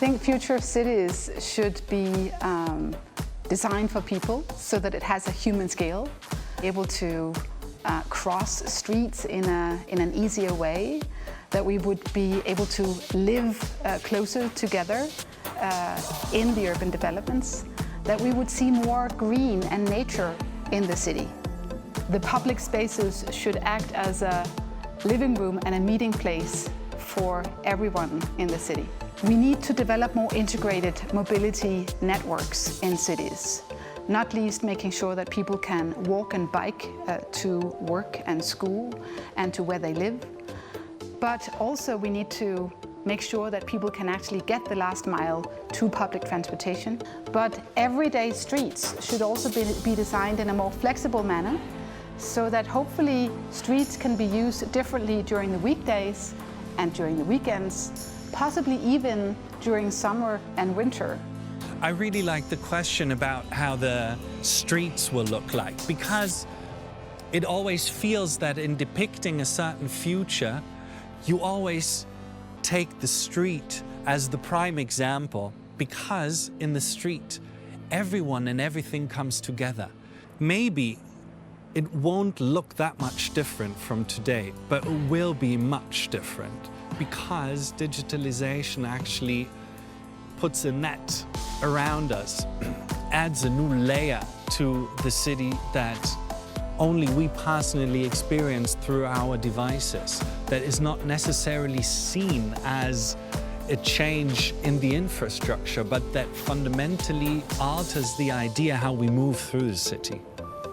think future cities should be designed for people so that it has a human scale, able to cross streets in an easier way, that we would be able to live closer together in the urban developments, that we would see more green and nature in the city. The public spaces should act as a living room and a meeting place for everyone in the city. We need to develop more integrated mobility networks in cities, not least making sure that people can walk and bike to work and school and to where they live. But also we need to make sure that people can actually get the last mile to public transportation. But everyday streets should also be designed in a more flexible manner, so that hopefully streets can be used differently during the weekdays and during the weekends, possibly even during summer and winter. I really like the question about how the streets will look like, because it always feels that in depicting a certain future, you always take the street as the prime example, because in the street, everyone and everything comes together. Maybe it won't look that much different from today, but it will be much different, because digitalization actually puts a net around us, adds a new layer to the city that only we personally experience through our devices, that is not necessarily seen as a change in the infrastructure, but that fundamentally alters the idea how we move through the city.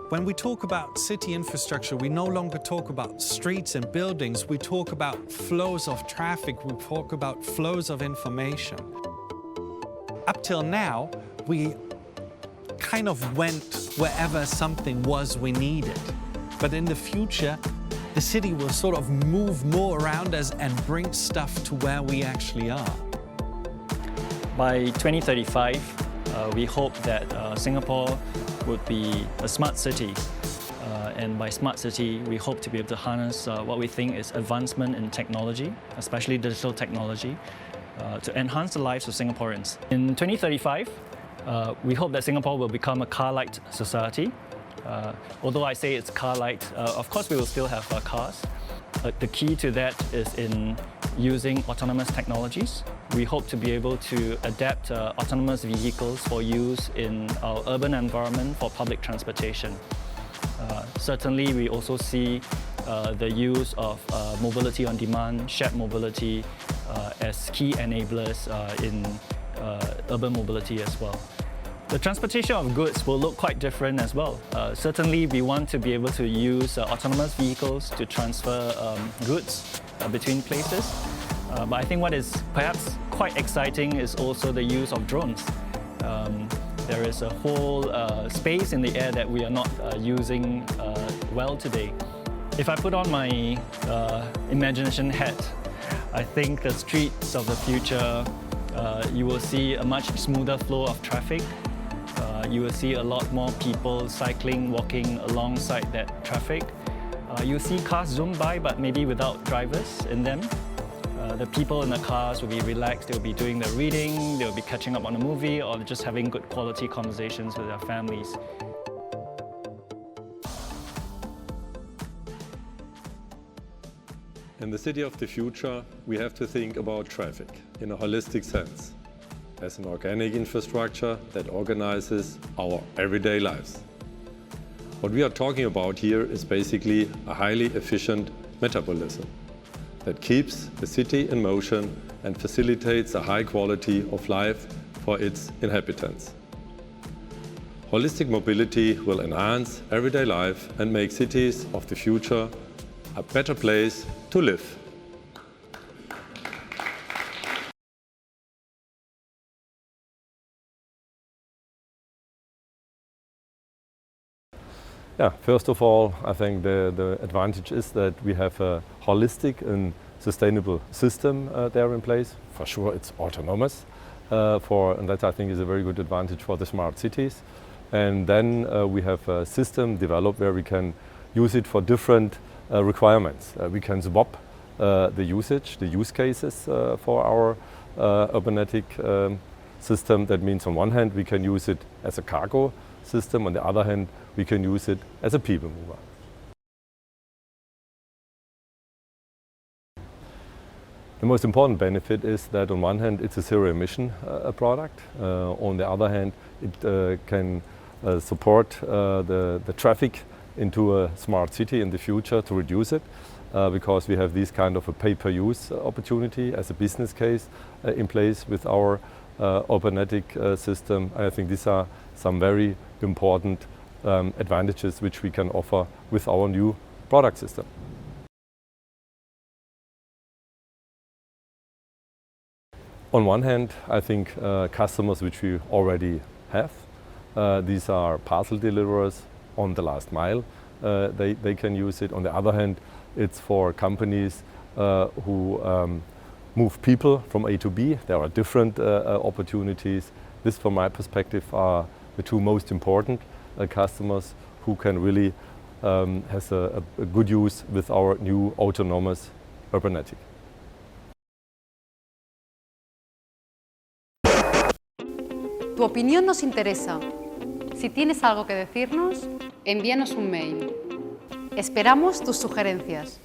When we talk about city infrastructure, we no longer talk about streets and buildings, we talk about flows of traffic, we talk about flows of information. Up till now, we kind of went wherever something was we needed. But in the future, the city will sort of move more around us and bring stuff to where we actually are. By 2035, we hope that Singapore would be a smart city. And by smart city, we hope to be able to harness what we think is advancement in technology, especially digital technology, to enhance the lives of Singaporeans. In 2035, we hope that Singapore will become a car-light society. Although I say it's car-light, of course we will still have cars. The key to that is in using autonomous technologies. We hope to be able to adapt autonomous vehicles for use in our urban environment for public transportation. Certainly, we also see the use of mobility on demand, shared mobility, as key enablers in urban mobility as well. The transportation of goods will look quite different as well. Certainly, we want to be able to use autonomous vehicles to transfer goods between places. But I think what is perhaps quite exciting is also the use of drones. There is a whole space in the air that we are not using well today. If I put on my imagination hat, I think the streets of the future, you will see a much smoother flow of traffic. You will see a lot more people cycling, walking alongside that traffic. You'll see cars zoom by, but maybe without drivers in them. The people in the cars will be relaxed, they'll be doing their reading, they'll be catching up on a movie, or just having good quality conversations with their families. In the city of the future, we have to think about traffic in a holistic sense, as an organic infrastructure that organizes our everyday lives. What we are talking about here is basically a highly efficient metabolism that keeps the city in motion and facilitates a high quality of life for its inhabitants. Holistic mobility will enhance everyday life and make cities of the future a better place to live. Yeah, first of all, I think the advantage is that we have a holistic and sustainable system there in place. For sure, it's autonomous, and that I think is a very good advantage for the smart cities. And then we have a system developed where we can use it for different requirements. We can swap the usage, the use cases for our urbanetic system. That means on one hand we can use it as a cargo system, on the other hand we can use it as a people mover. The most important benefit is that on one hand it's a zero emission product, on the other hand it can support the traffic into a smart city in the future to reduce it, because we have this kind of a pay-per-use opportunity as a business case in place with our urbanetic system. I think these are some very important advantages which we can offer with our new product system. On one hand, I think customers which we already have, these are parcel deliverers on the last mile, they can use it. On the other hand, it's for companies who move people from A to B. There are different opportunities. This, from my perspective, are the two most important customers who can really has a good use with our new autonomous urbanetic. Tu opinión nos interesa. Si tienes algo que decirnos, envíanos un mail. Esperamos tus sugerencias.